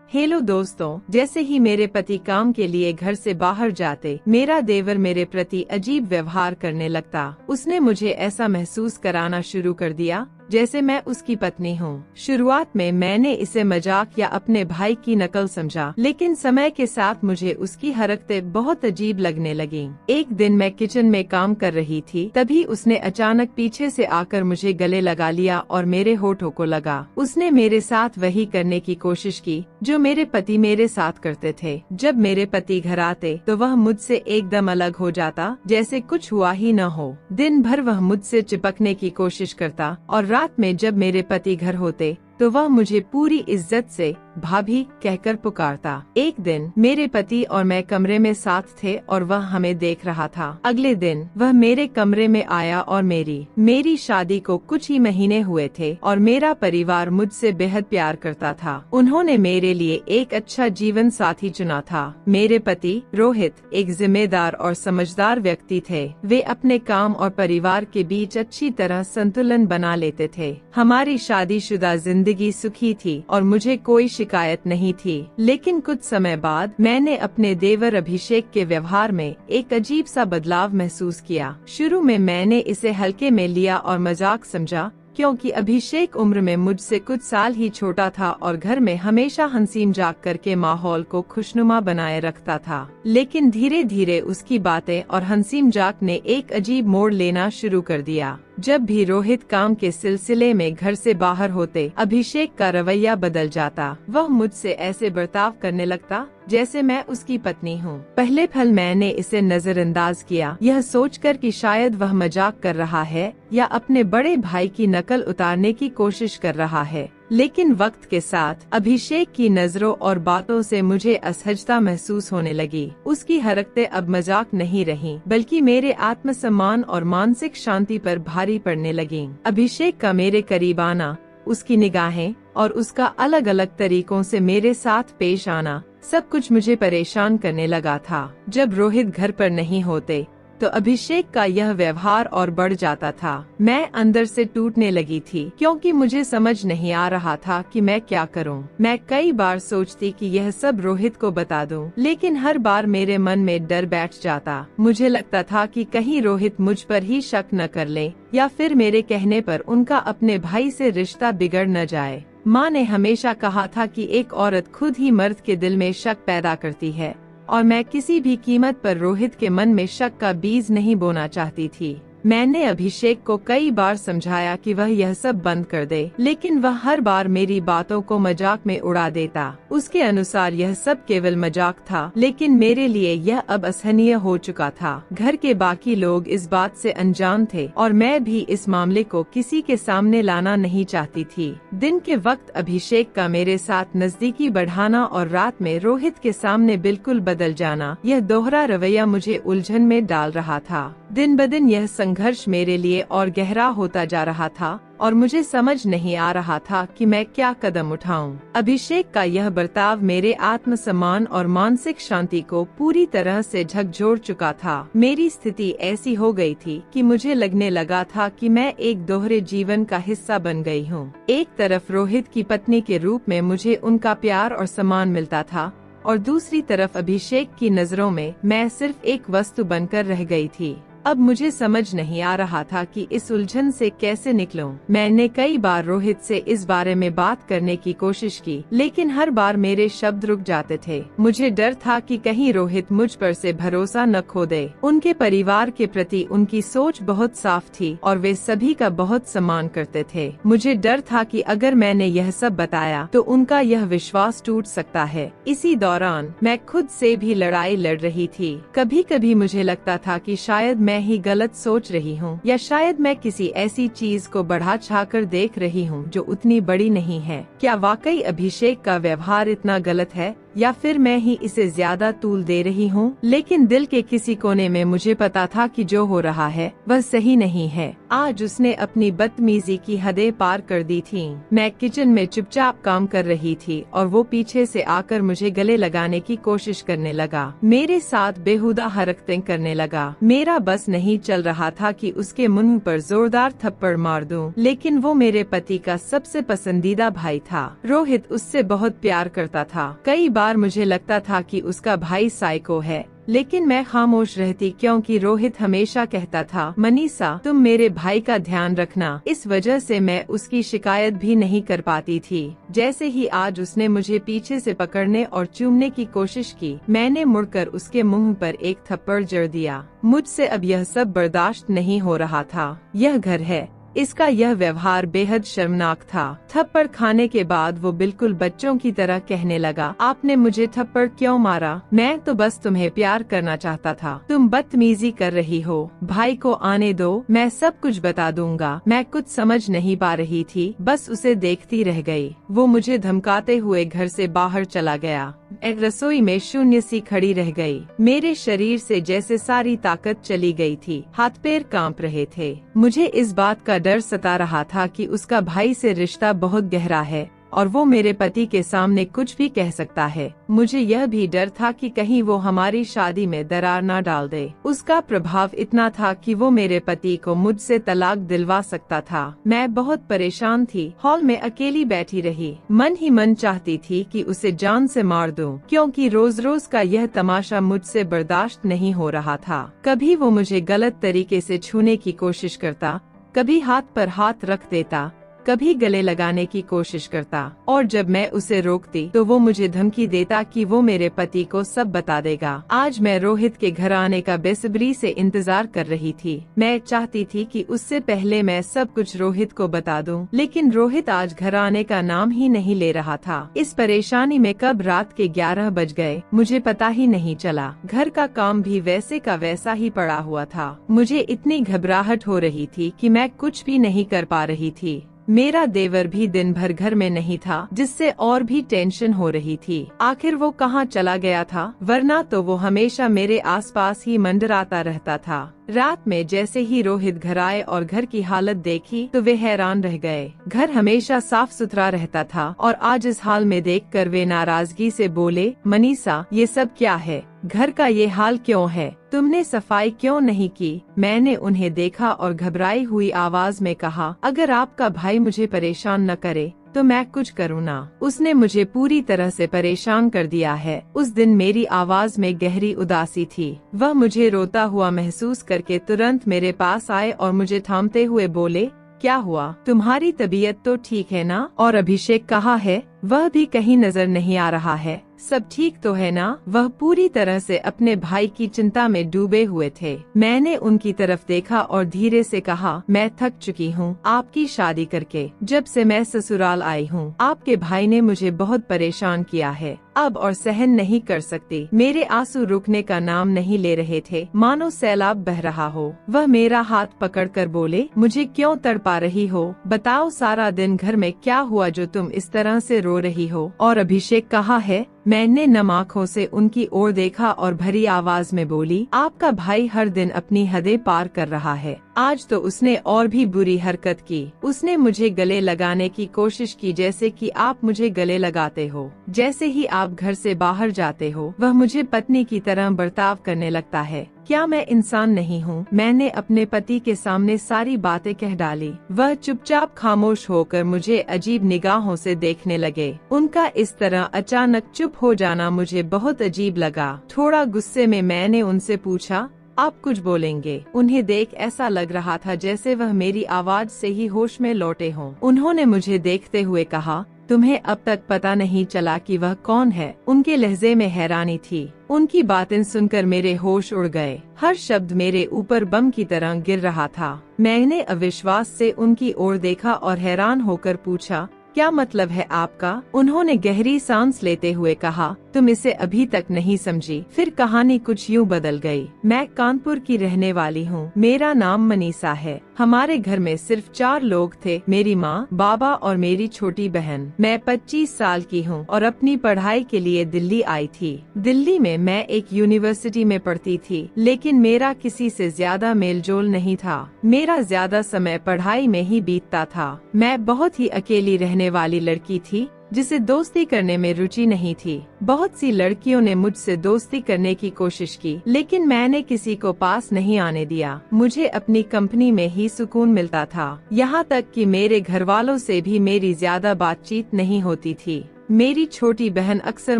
Hello दोस्तों, जैसे ही मेरे पति काम के लिए घर से बाहर जाते, मेरा देवर मेरे प्रति अजीब व्यवहार करने लगता। उसने मुझे ऐसा महसूस कराना शुरू कर दिया जैसे मैं उसकी पत्नी हूँ। शुरुआत में मैंने इसे मजाक या अपने भाई की नकल समझा, लेकिन समय के साथ मुझे उसकी हरकतें बहुत अजीब लगने लगीं। एक दिन मैं किचन में काम कर रही थी, तभी उसने अचानक पीछे से आकर मुझे गले लगा लिया और मेरे होठों को लगा। उसने मेरे साथ वही करने की कोशिश की जो मेरे पति मेरे साथ करते थे। जब मेरे पति घर आते तो वह मुझसे एकदम अलग हो जाता, जैसे कुछ हुआ ही न हो। दिन भर वह मुझसे चिपकने की कोशिश करता और रात में जब मेरे पति घर होते तो वह मुझे पूरी इज्जत से भाभी कहकर पुकारता। एक दिन मेरे पति और मैं कमरे में साथ थे और वह हमें देख रहा था। अगले दिन वह मेरे कमरे में आया और मेरी शादी को कुछ ही महीने हुए थे और मेरा परिवार मुझसे बेहद प्यार करता था। उन्होंने मेरे लिए एक अच्छा जीवन साथी चुना था। मेरे पति रोहित एक जिम्मेदार और समझदार व्यक्ति थे। वे अपने काम और परिवार के बीच अच्छी तरह संतुलन बना लेते थे। हमारी शादीशुदा जिंदगी सुखी थी और मुझे कोई शिकायत नहीं थी। लेकिन कुछ समय बाद मैंने अपने देवर अभिषेक के व्यवहार में एक अजीब सा बदलाव महसूस किया। शुरू में मैंने इसे हल्के में लिया और मजाक समझा, क्योंकि अभिषेक उम्र में मुझसे कुछ साल ही छोटा था और घर में हमेशा हंसी मजाक करके माहौल को खुशनुमा बनाए रखता था। लेकिन धीरे धीरे उसकी बातें और हंसी मजाक ने एक अजीब मोड़ लेना शुरू कर दिया। जब भी रोहित काम के सिलसिले में घर से बाहर होते, अभिषेक का रवैया बदल जाता। वह मुझसे ऐसे बर्ताव करने लगता जैसे मैं उसकी पत्नी हूँ। पहले पल मैंने इसे नजरअंदाज किया, यह सोचकर कि शायद वह मजाक कर रहा है या अपने बड़े भाई की नकल उतारने की कोशिश कर रहा है। लेकिन वक्त के साथ अभिषेक की नजरों और बातों से मुझे असहजता महसूस होने लगी। उसकी हरकतें अब मजाक नहीं रहीं, बल्कि मेरे आत्मसम्मान और मानसिक शांति पर भारी पड़ने लगीं। अभिषेक का मेरे करीब आना, उसकी निगाहें और उसका अलग अलग तरीकों से मेरे साथ पेश आना, सब कुछ मुझे परेशान करने लगा था। जब रोहित घर पर नहीं होते तो अभिषेक का यह व्यवहार और बढ़ जाता था। मैं अंदर से टूटने लगी थी, क्योंकि मुझे समझ नहीं आ रहा था कि मैं क्या करूं। मैं कई बार सोचती कि यह सब रोहित को बता दूं, लेकिन हर बार मेरे मन में डर बैठ जाता। मुझे लगता था कि कहीं रोहित मुझ पर ही शक न कर ले या फिर मेरे कहने पर उनका अपने भाई से रिश्ता बिगड़ न जाए। माँ ने हमेशा कहा था कि एक औरत खुद ही मर्द के दिल में शक पैदा करती है, और मैं किसी भी कीमत पर रोहित के मन में शक का बीज नहीं बोना चाहती थी। मैंने अभिषेक को कई बार समझाया कि वह यह सब बंद कर दे, लेकिन वह हर बार मेरी बातों को मजाक में उड़ा देता। उसके अनुसार यह सब केवल मजाक था, लेकिन मेरे लिए यह अब असहनीय हो चुका था। घर के बाकी लोग इस बात से अनजान थे और मैं भी इस मामले को किसी के सामने लाना नहीं चाहती थी। दिन के वक्त अभिषेक का मेरे साथ नजदीकी बढ़ाना और रात में रोहित के सामने बिल्कुल बदल जाना, यह दोहरा रवैया मुझे उलझन में डाल रहा था। दिन ब दिन यह संघर्ष मेरे लिए और गहरा होता जा रहा था और मुझे समझ नहीं आ रहा था कि मैं क्या कदम उठाऊं। अभिषेक का यह बर्ताव मेरे आत्मसम्मान और मानसिक शांति को पूरी तरह से झकझोर चुका था। मेरी स्थिति ऐसी हो गई थी कि मुझे लगने लगा था कि मैं एक दोहरे जीवन का हिस्सा बन गई हूँ। एक तरफ रोहित की पत्नी के रूप में मुझे उनका प्यार और सम्मान मिलता था, और दूसरी तरफ अभिषेक की नजरों में मैं सिर्फ एक वस्तु बनकर रह गई थी। अब मुझे समझ नहीं आ रहा था कि इस उलझन से कैसे निकलूं। मैंने कई बार रोहित से इस बारे में बात करने की कोशिश की, लेकिन हर बार मेरे शब्द रुक जाते थे। मुझे डर था कि कहीं रोहित मुझ पर से भरोसा न खो दे। उनके परिवार के प्रति उनकी सोच बहुत साफ थी और वे सभी का बहुत सम्मान करते थे। मुझे डर था कि अगर मैंने यह सब बताया तो उनका यह विश्वास टूट सकता है। इसी दौरान मैं खुद से भी लड़ाई लड़ रही थी। कभी कभी मुझे लगता था कि शायद मैं ही गलत सोच रही हूँ, या शायद मैं किसी ऐसी चीज को बढ़ा चढ़ाकर देख रही हूँ जो उतनी बड़ी नहीं है। क्या वाकई अभिषेक का व्यवहार इतना गलत है, या फिर मैं ही इसे ज्यादा तूल दे रही हूँ? लेकिन दिल के किसी कोने में मुझे पता था कि जो हो रहा है वह सही नहीं है। आज उसने अपनी बदतमीजी की हदें पार कर दी थी। मैं किचन में चुपचाप काम कर रही थी और वो पीछे से आकर मुझे गले लगाने की कोशिश करने लगा, मेरे साथ बेहुदा हरकतें करने लगा। मेरा बस नहीं चल रहा था कि उसके मुंह पर जोरदार थप्पड़ मार दूं, लेकिन वो मेरे पति का सबसे पसंदीदा भाई था। रोहित उससे बहुत प्यार करता था। कई बार मुझे लगता था कि उसका भाई साइको है, लेकिन मैं खामोश रहती क्योंकि रोहित हमेशा कहता था, मनीषा तुम मेरे भाई का ध्यान रखना। इस वजह से मैं उसकी शिकायत भी नहीं कर पाती थी। जैसे ही आज उसने मुझे पीछे से पकड़ने और चूमने की कोशिश की, मैंने मुड़कर उसके मुंह पर एक थप्पड़ जड़ दिया। मुझसे अब यह सब बर्दाश्त नहीं हो रहा था। यह घर है, इसका यह व्यवहार बेहद शर्मनाक था। थप्पड़ खाने के बाद वो बिल्कुल बच्चों की तरह कहने लगा, आपने मुझे थप्पड़ क्यों मारा? मैं तो बस तुम्हें प्यार करना चाहता था। तुम बदतमीजी कर रही हो। भाई को आने दो, मैं सब कुछ बता दूंगा। मैं कुछ समझ नहीं पा रही थी, बस उसे देखती रह गई। वो मुझे धमकाते हुए घर से बाहर चला गया। एक रसोई में शून्य सी खड़ी रह गई। मेरे शरीर से जैसे सारी ताकत चली गई थी। हाथ पैर कांप रहे थे। मुझे इस बात का डर सता रहा था कि उसका भाई से रिश्ता बहुत गहरा है और वो मेरे पति के सामने कुछ भी कह सकता है। मुझे यह भी डर था कि कहीं वो हमारी शादी में दरार न डाल दे। उसका प्रभाव इतना था कि वो मेरे पति को मुझसे तलाक दिलवा सकता था। मैं बहुत परेशान थी। हॉल में अकेली बैठी रही। मन ही मन चाहती थी कि उसे जान से मार दूं, क्योंकि रोज रोज का यह तमाशा मुझसे बर्दाश्त नहीं हो रहा था। कभी वो मुझे गलत तरीके से छूने की कोशिश करता, कभी हाथ पर हाथ रख देता, कभी गले लगाने की कोशिश करता, और जब मैं उसे रोकती तो वो मुझे धमकी देता कि वो मेरे पति को सब बता देगा। आज मैं रोहित के घर आने का बेसब्री से इंतजार कर रही थी। मैं चाहती थी कि उससे पहले मैं सब कुछ रोहित को बता दूं, लेकिन रोहित आज घर आने का नाम ही नहीं ले रहा था। इस परेशानी में कब रात के 11 बज गए मुझे पता ही नहीं चला। घर का काम भी वैसे का वैसा ही पड़ा हुआ था। मुझे इतनी घबराहट हो रही थी कि मैं कुछ भी नहीं कर पा रही थी। मेरा देवर भी दिन भर घर में नहीं था, जिससे और भी टेंशन हो रही थी। आखिर वो कहाँ चला गया था? वरना तो वो हमेशा मेरे आसपास ही मंडराता रहता था। रात में जैसे ही रोहित घर आए और घर की हालत देखी तो वे हैरान रह गए। घर हमेशा साफ सुथरा रहता था और आज इस हाल में देखकर वे नाराजगी से बोले, मनीषा ये सब क्या है? घर का ये हाल क्यों है? तुमने सफाई क्यों नहीं की? मैंने उन्हें देखा और घबराई हुई आवाज में कहा, अगर आपका भाई मुझे परेशान न करे तो मैं कुछ करूँ ना। उसने मुझे पूरी तरह से परेशान कर दिया है। उस दिन मेरी आवाज में गहरी उदासी थी। वह मुझे रोता हुआ महसूस करके तुरंत मेरे पास आए और मुझे थामते हुए बोले, क्या हुआ? तुम्हारी तबीयत तो ठीक है ना? और अभिषेक कहाँ है? वह भी कहीं नजर नहीं आ रहा है। सब ठीक तो है ना? वह पूरी तरह से अपने भाई की चिंता में डूबे हुए थे। मैंने उनकी तरफ देखा और धीरे से कहा, मैं थक चुकी हूँ आपकी शादी करके। जब से मैं ससुराल आई हूँ, आपके भाई ने मुझे बहुत परेशान किया है। अब और सहन नहीं कर सकती। मेरे आंसू रुकने का नाम नहीं ले रहे थे, मानो सैलाब बह रहा हो। वह मेरा हाथ पकड़कर बोले, मुझे क्यों तड़पा रही हो? बताओ सारा दिन घर में क्या हुआ जो तुम इस तरह से रो रही हो? और अभिषेक कहाँ है? मैंने नम आँखों से उनकी ओर देखा और भरी आवाज में बोली, आपका भाई हर दिन अपनी हदें पार कर रहा है। आज तो उसने और भी बुरी हरकत की। उसने मुझे गले लगाने की कोशिश की, जैसे कि आप मुझे गले लगाते हो। जैसे ही आप घर से बाहर जाते हो, वह मुझे पत्नी की तरह बर्ताव करने लगता है। क्या मैं इंसान नहीं हूँ? मैंने अपने पति के सामने सारी बातें कह डाली। वह चुपचाप खामोश होकर मुझे अजीब निगाहों से देखने लगे। उनका इस तरह अचानक चुप हो जाना मुझे बहुत अजीब लगा। थोड़ा गुस्से में मैंने उनसे पूछा, आप कुछ बोलेंगे? उन्हें देख ऐसा लग रहा था जैसे वह मेरी आवाज से ही होश में लौटे हों। उन्होंने मुझे देखते हुए कहा, तुम्हें अब तक पता नहीं चला कि वह कौन है? उनके लहजे में हैरानी थी। उनकी बातें सुनकर मेरे होश उड़ गए। हर शब्द मेरे ऊपर बम की तरह गिर रहा था। मैंने अविश्वास से उनकी ओर देखा और हैरान होकर पूछा, क्या मतलब है आपका? उन्होंने गहरी सांस लेते हुए कहा, तुम इसे अभी तक नहीं समझी। फिर कहानी कुछ यूँ बदल गई। मैं कानपुर की रहने वाली हूँ। मेरा नाम मनीषा है। हमारे घर में सिर्फ 4 लोग थे, मेरी माँ, बाबा और मेरी छोटी बहन। मैं 25 साल की हूँ और अपनी पढ़ाई के लिए दिल्ली आई थी। दिल्ली में मैं एक यूनिवर्सिटी में पढ़ती थी, लेकिन मेरा किसी से ज्यादा मेलजोल नहीं था। मेरा ज्यादा समय पढ़ाई में ही बीतता था। मैं बहुत ही अकेली रहने वाली लड़की थी, जिसे दोस्ती करने में रुचि नहीं थी। बहुत सी लड़कियों ने मुझसे दोस्ती करने की कोशिश की, लेकिन मैंने किसी को पास नहीं आने दिया। मुझे अपनी कंपनी में ही सुकून मिलता था। यहाँ तक कि मेरे घर वालों से भी मेरी ज्यादा बातचीत नहीं होती थी। मेरी छोटी बहन अक्सर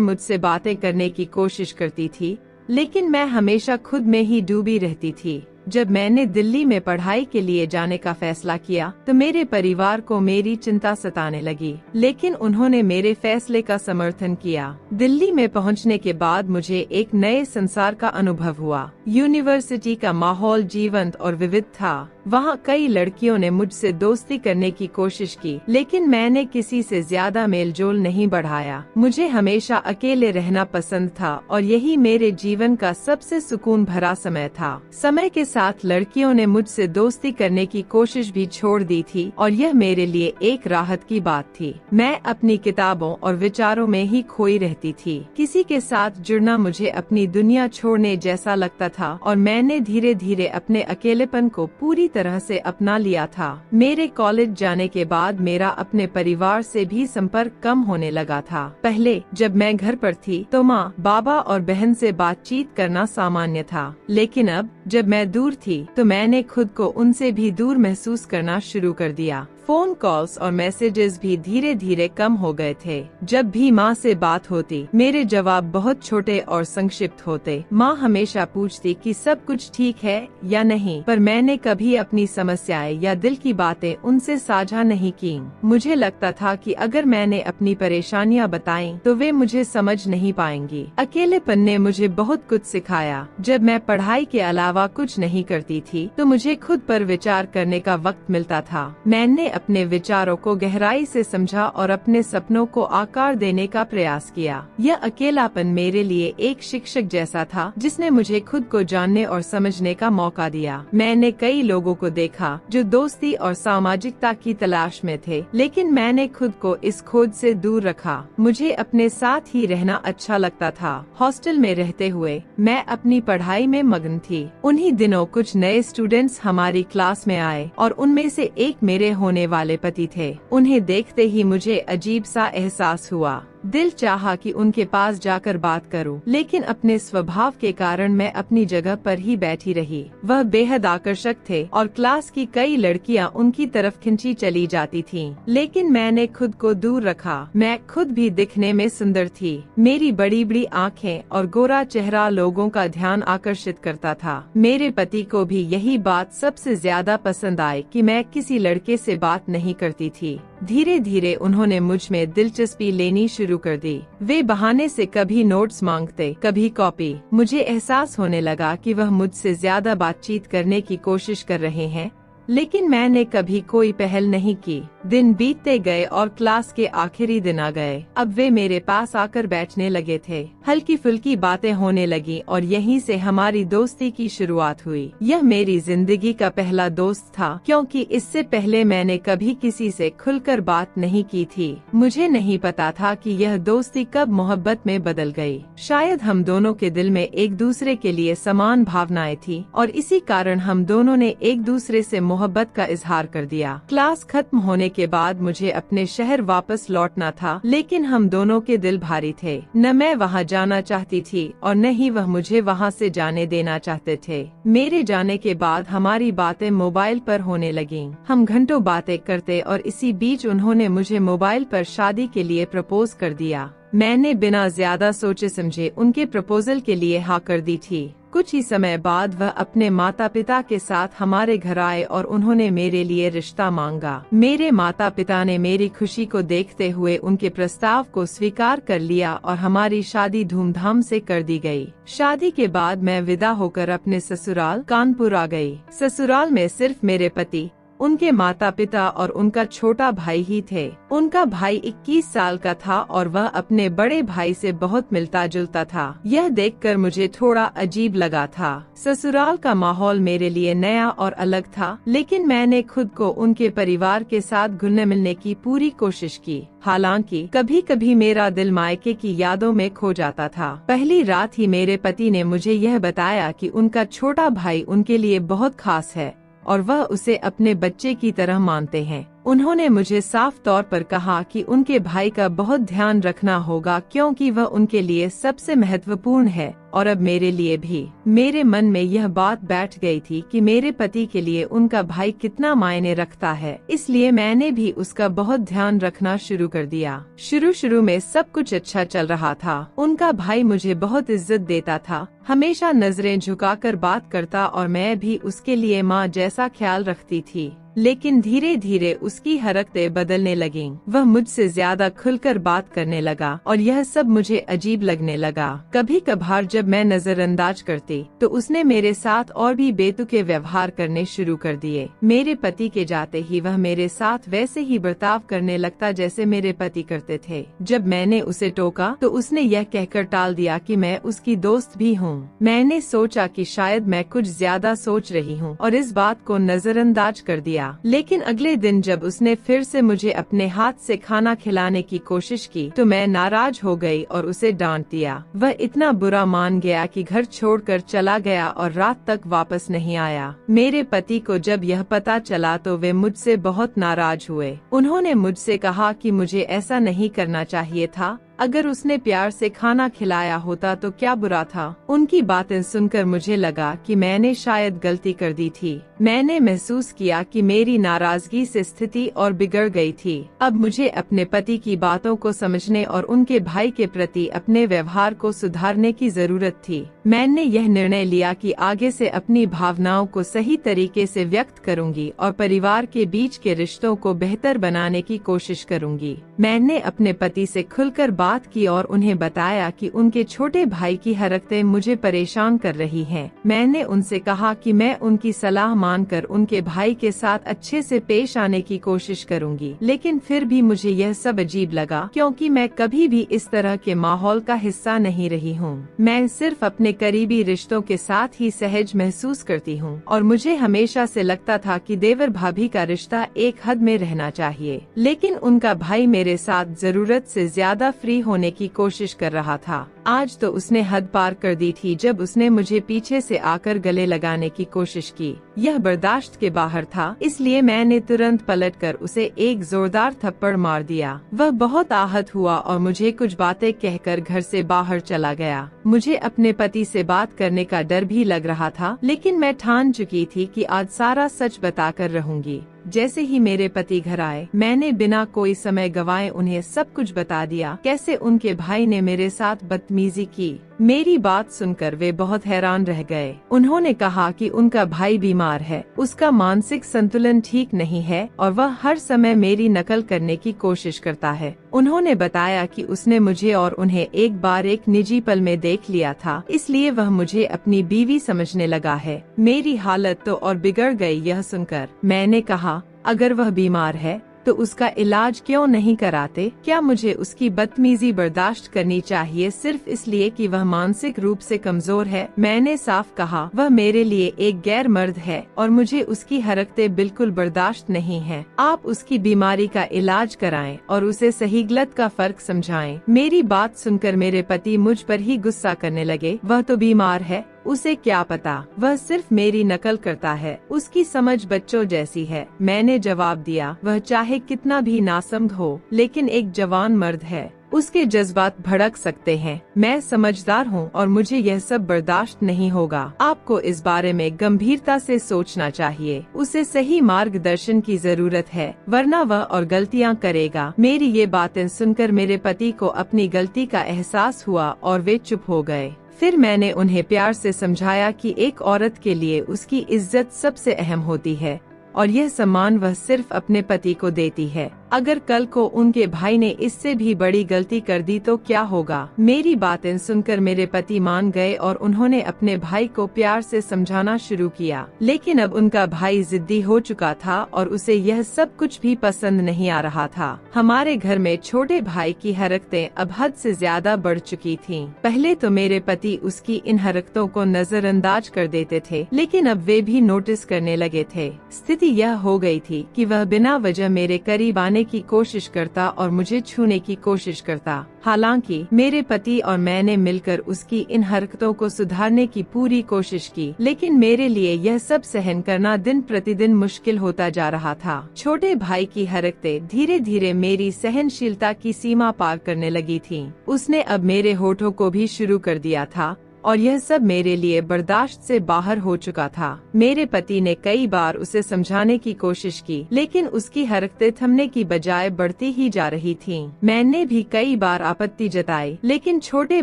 मुझसे बातें करने की कोशिश करती थी, लेकिन मैं हमेशा खुद में ही डूबी रहती थी। जब मैंने दिल्ली में पढ़ाई के लिए जाने का फैसला किया, तो मेरे परिवार को मेरी चिंता सताने लगी, लेकिन उन्होंने मेरे फैसले का समर्थन किया। दिल्ली में पहुंचने के बाद मुझे एक नए संसार का अनुभव हुआ। यूनिवर्सिटी का माहौल जीवंत और विविध था। वहाँ कई लड़कियों ने मुझसे दोस्ती करने की कोशिश की, लेकिन मैंने किसी से ज्यादा मेलजोल नहीं बढ़ाया। मुझे हमेशा अकेले रहना पसंद था और यही मेरे जीवन का सबसे सुकून भरा समय था। समय के साथ लड़कियों ने मुझसे दोस्ती करने की कोशिश भी छोड़ दी थी और यह मेरे लिए एक राहत की बात थी। मैं अपनी किताबों और विचारों में ही खोई रहती थी। किसी के साथ जुड़ना मुझे अपनी दुनिया छोड़ने जैसा लगता था और मैंने धीरे धीरे अपने अकेलेपन को पूरी तरह से अपना लिया था। मेरे कॉलेज जाने के बाद मेरा अपने परिवार से भी संपर्क कम होने लगा था। पहले जब मैं घर पर थी तो माँ, बाबा और बहन से बातचीत करना सामान्य था, लेकिन अब जब मैं दूर थी तो मैंने खुद को उनसे भी दूर महसूस करना शुरू कर दिया। फोन कॉल्स और मैसेजेस भी धीरे धीरे कम हो गए थे। जब भी माँ से बात होती, मेरे जवाब बहुत छोटे और संक्षिप्त होते। माँ हमेशा पूछती कि सब कुछ ठीक है या नहीं, पर मैंने कभी अपनी समस्याएं या दिल की बातें उनसे साझा नहीं की। मुझे लगता था कि अगर मैंने अपनी परेशानियाँ बताई तो वे मुझे समझ नहीं पाएंगी। अकेलेपन ने मुझे बहुत कुछ सिखाया। जब मैं पढ़ाई के अलावा कुछ नहीं करती थी तो मुझे खुद पर विचार करने का वक्त मिलता था। मैंने अपने विचारों को गहराई से समझा और अपने सपनों को आकार देने का प्रयास किया। यह अकेलापन मेरे लिए एक शिक्षक जैसा था, जिसने मुझे खुद को जानने और समझने का मौका दिया। मैंने कई लोगों को देखा जो दोस्ती और सामाजिकता की तलाश में थे, लेकिन मैंने खुद को इस खोज से दूर रखा। मुझे अपने साथ ही रहना अच्छा लगता था। हॉस्टल में रहते हुए मैं अपनी पढ़ाई में मग्न थी। उन्हीं दिनों कुछ नए स्टूडेंट्स हमारी क्लास में आए और उनमें से एक मेरे होने वाले पति थे। उन्हें देखते ही मुझे अजीब सा एहसास हुआ। दिल चाहा कि उनके पास जाकर बात करूं, लेकिन अपने स्वभाव के कारण मैं अपनी जगह पर ही बैठी रही। वह बेहद आकर्षक थे और क्लास की कई लड़कियां उनकी तरफ खिंची चली जाती थीं, लेकिन मैंने खुद को दूर रखा। मैं खुद भी दिखने में सुंदर थी। मेरी बड़ी बड़ी आँखें और गोरा चेहरा लोगों का ध्यान आकर्षित करता था। मेरे पति को भी यही बात सबसे ज्यादा पसंद आई कि मैं किसी लड़के से बात नहीं करती थी। धीरे धीरे उन्होंने मुझ में दिलचस्पी लेनी शुरू कर दी। वे बहाने से कभी नोट्स मांगते, कभी कॉपी। मुझे एहसास होने लगा कि वह मुझसे ज्यादा बातचीत करने की कोशिश कर रहे हैं, लेकिन मैंने कभी कोई पहल नहीं की। दिन बीतते गए और क्लास के आखिरी दिन आ गए। अब वे मेरे पास आकर बैठने लगे थे। हल्की फुल्की बातें होने लगी और यहीं से हमारी दोस्ती की शुरुआत हुई। यह मेरी जिंदगी का पहला दोस्त था, क्योंकि इससे पहले मैंने कभी किसी से खुलकर बात नहीं की थी। मुझे नहीं पता था कि यह दोस्ती कब मोहब्बत में बदल गई। शायद हम दोनों के दिल में एक दूसरे के लिए समान भावनाएं थी और इसी कारण हम दोनों ने एक दूसरे से मोहब्बत का इजहार कर दिया। क्लास खत्म होने के बाद मुझे अपने शहर वापस लौटना था, लेकिन हम दोनों के दिल भारी थे। न मैं वहाँ जाना चाहती थी और न ही वह मुझे वहाँ से जाने देना चाहते थे। मेरे जाने के बाद हमारी बातें मोबाइल पर होने लगीं। हम घंटों बातें करते और इसी बीच उन्होंने मुझे मोबाइल पर शादी के लिए प्रपोज कर दिया। मैंने बिना ज्यादा सोचे समझे उनके प्रपोजल के लिए हाँ कर दी थी। कुछ ही समय बाद वह अपने माता पिता के साथ हमारे घर आए और उन्होंने मेरे लिए रिश्ता मांगा। मेरे माता पिता ने मेरी खुशी को देखते हुए उनके प्रस्ताव को स्वीकार कर लिया और हमारी शादी धूमधाम से कर दी गई। शादी के बाद मैं विदा होकर अपने ससुराल कानपुर आ गई। ससुराल में सिर्फ मेरे पति, उनके माता पिता और उनका छोटा भाई ही थे। उनका भाई 21 साल का था और वह अपने बड़े भाई से बहुत मिलता जुलता था। यह देखकर मुझे थोड़ा अजीब लगा था। ससुराल का माहौल मेरे लिए नया और अलग था, लेकिन मैंने खुद को उनके परिवार के साथ घुलने मिलने की पूरी कोशिश की। हालांकि कभी कभी मेरा दिल मायके की यादों में खो जाता था। पहली रात ही मेरे पति ने मुझे यह बताया कि उनका छोटा भाई उनके लिए बहुत खास है और वह उसे अपने बच्चे की तरह मानते हैं। उन्होंने मुझे साफ तौर पर कहा कि उनके भाई का बहुत ध्यान रखना होगा क्योंकि वह उनके लिए सबसे महत्वपूर्ण है और अब मेरे लिए भी। मेरे मन में यह बात बैठ गई थी कि मेरे पति के लिए उनका भाई कितना मायने रखता है, इसलिए मैंने भी उसका बहुत ध्यान रखना शुरू कर दिया। शुरू में सब कुछ अच्छा चल रहा था। उनका भाई मुझे बहुत इज्जत देता था, हमेशा नजरें झुकाकर बात करता और मैं भी उसके लिए माँ जैसा ख्याल रखती थी। लेकिन धीरे धीरे उसकी हरकतें बदलने लगीं। वह मुझसे ज्यादा खुलकर बात करने लगा और यह सब मुझे अजीब लगने लगा। कभी कभार जब मैं नजरअंदाज करती तो उसने मेरे साथ और भी बेतुके व्यवहार करने शुरू कर दिए। मेरे पति के जाते ही वह मेरे साथ वैसे ही बर्ताव करने लगता जैसे मेरे पति करते थे। जब मैंने उसे टोका तो उसने यह कहकर टाल दिया कि मैं उसकी दोस्त भी हूँ। मैंने सोचा कि शायद मैं कुछ ज्यादा सोच रही हूँ और इस बात को नजरअंदाज कर दिया। लेकिन अगले दिन जब उसने फिर से मुझे अपने हाथ से खाना खिलाने की कोशिश की तो मैं नाराज हो गई और उसे डांट दिया। वह इतना बुरा मान गया कि घर छोड़कर चला गया और रात तक वापस नहीं आया। मेरे पति को जब यह पता चला तो वे मुझसे बहुत नाराज हुए। उन्होंने मुझसे कहा कि मुझे ऐसा नहीं करना चाहिए था। अगर उसने प्यार से खाना खिलाया होता तो क्या बुरा था। उनकी बातें सुनकर मुझे लगा कि मैंने शायद गलती कर दी थी। मैंने महसूस किया कि मेरी नाराजगी से स्थिति और बिगड़ गई थी। अब मुझे अपने पति की बातों को समझने और उनके भाई के प्रति अपने व्यवहार को सुधारने की जरूरत थी। मैंने यह निर्णय लिया कि आगे से अपनी भावनाओं को सही तरीके से व्यक्त करूंगी और परिवार के बीच के रिश्तों को बेहतर बनाने की कोशिश करूंगी। मैंने अपने पति से खुलकर बात की और उन्हें बताया कि उनके छोटे भाई की हरकतें मुझे परेशान कर रही हैं। मैंने उनसे कहा कि मैं उनकी सलाह मानकर उनके भाई के साथ अच्छे से पेश आने की कोशिश करूंगी, लेकिन फिर भी मुझे यह सब अजीब लगा क्योंकि मैं कभी भी इस तरह के माहौल का हिस्सा नहीं रही हूँ। मैं सिर्फ अपने करीबी रिश्तों के साथ ही सहज महसूस करती हूँ और मुझे हमेशा से लगता था कि देवर भाभी का रिश्ता एक हद में रहना चाहिए, लेकिन उनका भाई मेरे साथ जरूरत से ज्यादा फ्री होने की कोशिश कर रहा था। आज तो उसने हद पार कर दी थी जब उसने मुझे पीछे से आकर गले लगाने की कोशिश की। यह बर्दाश्त के बाहर था, इसलिए मैंने तुरंत पलटकर उसे एक जोरदार थप्पड़ मार दिया। वह बहुत आहत हुआ और मुझे कुछ बातें कहकर घर से बाहर चला गया। मुझे अपने पति से बात करने का डर भी लग रहा था, लेकिन मैं ठान चुकी थी कि आज सारा सच बताकर रहूंगी। जैसे ही मेरे पति घर आए, मैंने बिना कोई समय गवाए उन्हें सब कुछ बता दिया, कैसे उनके भाई ने मेरे साथ बदतमीजी की। मेरी बात सुनकर वे बहुत हैरान रह गए। उन्होंने कहा कि उनका भाई बीमार है, उसका मानसिक संतुलन ठीक नहीं है और वह हर समय मेरी नकल करने की कोशिश करता है। उन्होंने बताया कि उसने मुझे और उन्हें एक बार एक निजी पल में देख लिया था, इसलिए वह मुझे अपनी बीवी समझने लगा है। मेरी हालत तो और बिगड़ गई यह सुनकर। मैंने कहा, अगर वह बीमार है तो उसका इलाज क्यों नहीं कराते? क्या मुझे उसकी बदतमीजी बर्दाश्त करनी चाहिए सिर्फ इसलिए कि वह मानसिक रूप से कमजोर है? मैंने साफ कहा, वह मेरे लिए एक गैर मर्द है और मुझे उसकी हरकतें बिल्कुल बर्दाश्त नहीं है। आप उसकी बीमारी का इलाज कराएं और उसे सही गलत का फर्क समझाएं। मेरी बात सुनकर मेरे पति मुझ पर ही गुस्सा करने लगे। वह तो बीमार है, उसे क्या पता, वह सिर्फ मेरी नकल करता है, उसकी समझ बच्चों जैसी है। मैंने जवाब दिया, वह चाहे कितना भी नासमझ हो, लेकिन एक जवान मर्द है, उसके जज्बात भड़क सकते हैं। मैं समझदार हूँ और मुझे यह सब बर्दाश्त नहीं होगा। आपको इस बारे में गंभीरता से सोचना चाहिए। उसे सही मार्गदर्शन की जरूरत है, वरना वह और गलतियाँ करेगा। मेरी ये बातें सुनकर मेरे पति को अपनी गलती का एहसास हुआ और वे चुप हो गए। फिर मैंने उन्हें प्यार से समझाया कि एक औरत के लिए उसकी इज्जत सबसे अहम होती है और यह सम्मान वह सिर्फ अपने पति को देती है। अगर कल को उनके भाई ने इससे भी बड़ी गलती कर दी तो क्या होगा। मेरी बातें सुनकर मेरे पति मान गए और उन्होंने अपने भाई को प्यार से समझाना शुरू किया, लेकिन अब उनका भाई जिद्दी हो चुका था और उसे यह सब कुछ भी पसंद नहीं आ रहा था। हमारे घर में छोटे भाई की हरकतें अब हद से ज्यादा बढ़ चुकी थीं। पहले तो मेरे पति उसकी इन हरकतों को नजरअंदाज कर देते थे, लेकिन अब वे भी नोटिस करने लगे थे। स्थिति यह हो गई थी कि वह बिना वजह मेरे करीब आने की कोशिश करता और मुझे छूने की कोशिश करता। हालांकि मेरे पति और मैंने मिलकर उसकी इन हरकतों को सुधारने की पूरी कोशिश की, लेकिन मेरे लिए यह सब सहन करना दिन प्रतिदिन मुश्किल होता जा रहा था। छोटे भाई की हरकतें धीरे धीरे मेरी सहनशीलता की सीमा पार करने लगी थीं। उसने अब मेरे होठों को भी शुरू कर दिया था और यह सब मेरे लिए बर्दाश्त से बाहर हो चुका था। मेरे पति ने कई बार उसे समझाने की कोशिश की, लेकिन उसकी हरकतें थमने की बजाय बढ़ती ही जा रही थीं। मैंने भी कई बार आपत्ति जताई, लेकिन छोटे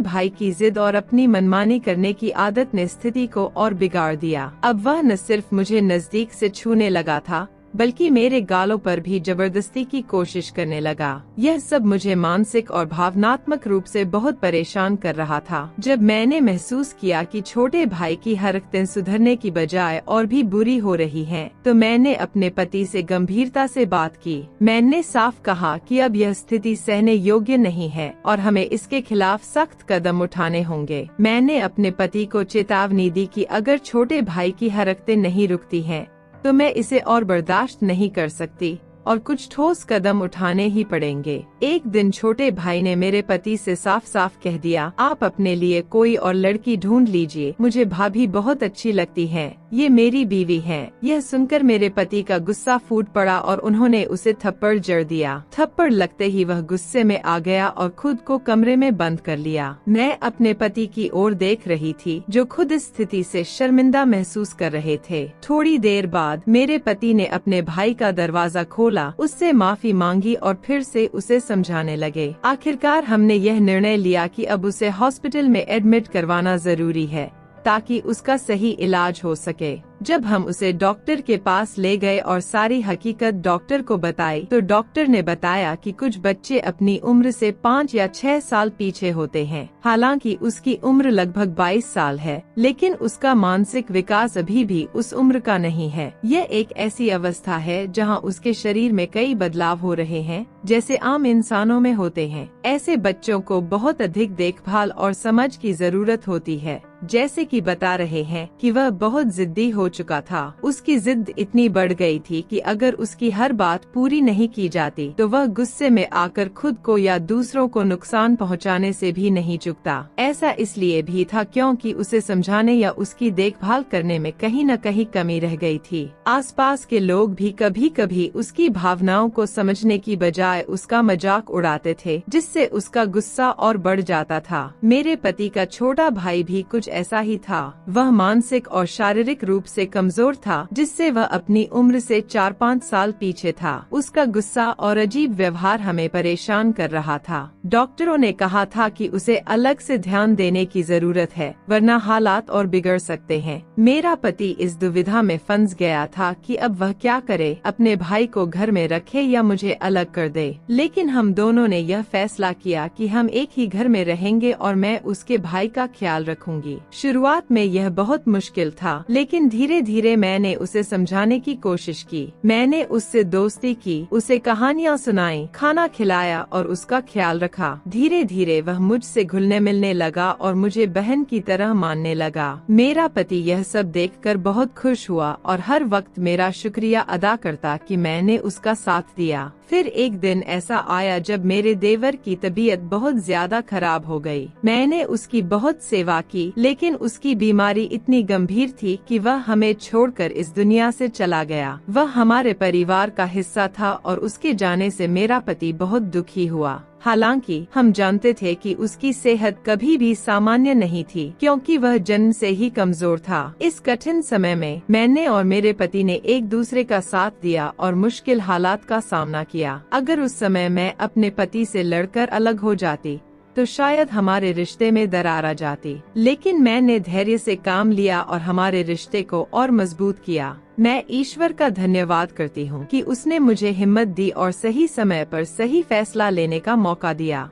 भाई की जिद और अपनी मनमानी करने की आदत ने स्थिति को और बिगाड़ दिया। अब वह न सिर्फ मुझे नजदीक से छूने लगा था, बल्कि मेरे गालों पर भी जबरदस्ती की कोशिश करने लगा। यह सब मुझे मानसिक और भावनात्मक रूप से बहुत परेशान कर रहा था। जब मैंने महसूस किया कि छोटे भाई की हरकतें सुधरने की बजाय और भी बुरी हो रही हैं, तो मैंने अपने पति से गंभीरता से बात की। मैंने साफ कहा कि अब यह स्थिति सहने योग्य नहीं है और हमें इसके खिलाफ सख्त कदम उठाने होंगे। मैंने अपने पति को चेतावनी दी कि अगर छोटे भाई की हरकतें नहीं रुकती हैं, तो मैं इसे और बर्दाश्त नहीं कर सकती और कुछ ठोस कदम उठाने ही पड़ेंगे। एक दिन छोटे भाई ने मेरे पति से साफ साफ कह दिया, आप अपने लिए कोई और लड़की ढूंढ लीजिए, मुझे भाभी बहुत अच्छी लगती हैं, ये मेरी बीवी हैं। यह सुनकर मेरे पति का गुस्सा फूट पड़ा और उन्होंने उसे थप्पड़ जड़ दिया। थप्पड़ लगते ही वह गुस्से में आ गया और खुद को कमरे में बंद कर लिया। मैं अपने पति की ओर देख रही थी, जो खुद इस स्थिति से शर्मिंदा महसूस कर रहे थे। थोड़ी देर बाद मेरे पति ने अपने भाई का दरवाजा खोला, उससे माफी मांगी और फिर से उसे समझाने लगे। आखिरकार हमने यह निर्णय लिया कि अब उसे हॉस्पिटल में एडमिट करवाना जरूरी है, ताकि उसका सही इलाज हो सके। जब हम उसे डॉक्टर के पास ले गए और सारी हकीकत डॉक्टर को बताई, तो डॉक्टर ने बताया कि कुछ बच्चे अपनी उम्र से 5 या 6 साल पीछे होते हैं। हालांकि उसकी उम्र लगभग 22 साल है, लेकिन उसका मानसिक विकास अभी भी उस उम्र का नहीं है। यह एक ऐसी अवस्था है जहां उसके शरीर में कई बदलाव हो रहे हैं, जैसे आम इंसानों में होते हैं। ऐसे बच्चों को बहुत अधिक देखभाल और समझ की जरूरत होती है। जैसे कि बता रहे हैं कि वह बहुत जिद्दी हो चुका था। उसकी जिद इतनी बढ़ गई थी कि अगर उसकी हर बात पूरी नहीं की जाती, तो वह गुस्से में आकर खुद को या दूसरों को नुकसान पहुंचाने से भी नहीं चूकता। ऐसा इसलिए भी था क्योंकि उसे समझाने या उसकी देखभाल करने में कहीं न कहीं कमी रह गई थी। आसपास के लोग भी कभी कभी उसकी भावनाओं को समझने की बजाय उसका मजाक उड़ाते थे, जिससे उसका गुस्सा और बढ़ जाता था। मेरे पति का छोटा भाई भी कुछ ऐसा ही था। वह मानसिक और शारीरिक रूप से कमजोर था, जिससे वह अपनी उम्र से 4-5 साल पीछे था। उसका गुस्सा और अजीब व्यवहार हमें परेशान कर रहा था। डॉक्टरों ने कहा था कि उसे अलग से ध्यान देने की जरूरत है, वरना हालात और बिगड़ सकते हैं। मेरा पति इस दुविधा में फंस गया था कि अब वह क्या करे, अपने भाई को घर में रखे या मुझे अलग कर दे। लेकिन हम दोनों ने यह फैसला किया कि हम एक ही घर में रहेंगे और मैं उसके भाई का ख्याल रखूंगी। शुरुआत में यह बहुत मुश्किल था, लेकिन धीरे धीरे मैंने उसे समझाने की कोशिश की। मैंने उससे दोस्ती की, उसे कहानियाँ सुनाई, खाना खिलाया और उसका ख्याल रखा। धीरे धीरे वह मुझसे घुलने मिलने लगा और मुझे बहन की तरह मानने लगा। मेरा पति यह सब देखकर बहुत खुश हुआ और हर वक्त मेरा शुक्रिया अदा करता कि मैंने उसका साथ दिया। फिर एक दिन ऐसा आया जब मेरे देवर की तबीयत बहुत ज्यादा खराब हो गई। मैंने उसकी बहुत सेवा की, लेकिन उसकी बीमारी इतनी गंभीर थी कि वह हमें छोड़कर इस दुनिया से चला गया। वह हमारे परिवार का हिस्सा था और उसके जाने से मेरा पति बहुत दुखी हुआ। हालांकि हम जानते थे कि उसकी सेहत कभी भी सामान्य नहीं थी, क्योंकि वह जन्म से ही कमजोर था। इस कठिन समय में मैंने और मेरे पति ने एक दूसरे का साथ दिया और मुश्किल हालात का सामना किया। अगर उस समय मैं अपने पति से लड़कर अलग हो जाती, तो शायद हमारे रिश्ते में दरार आ जाती। लेकिन मैंने धैर्य से काम लिया और हमारे रिश्ते को और मजबूत किया। मैं ईश्वर का धन्यवाद करती हूँ कि उसने मुझे हिम्मत दी और सही समय पर सही फैसला लेने का मौका दिया।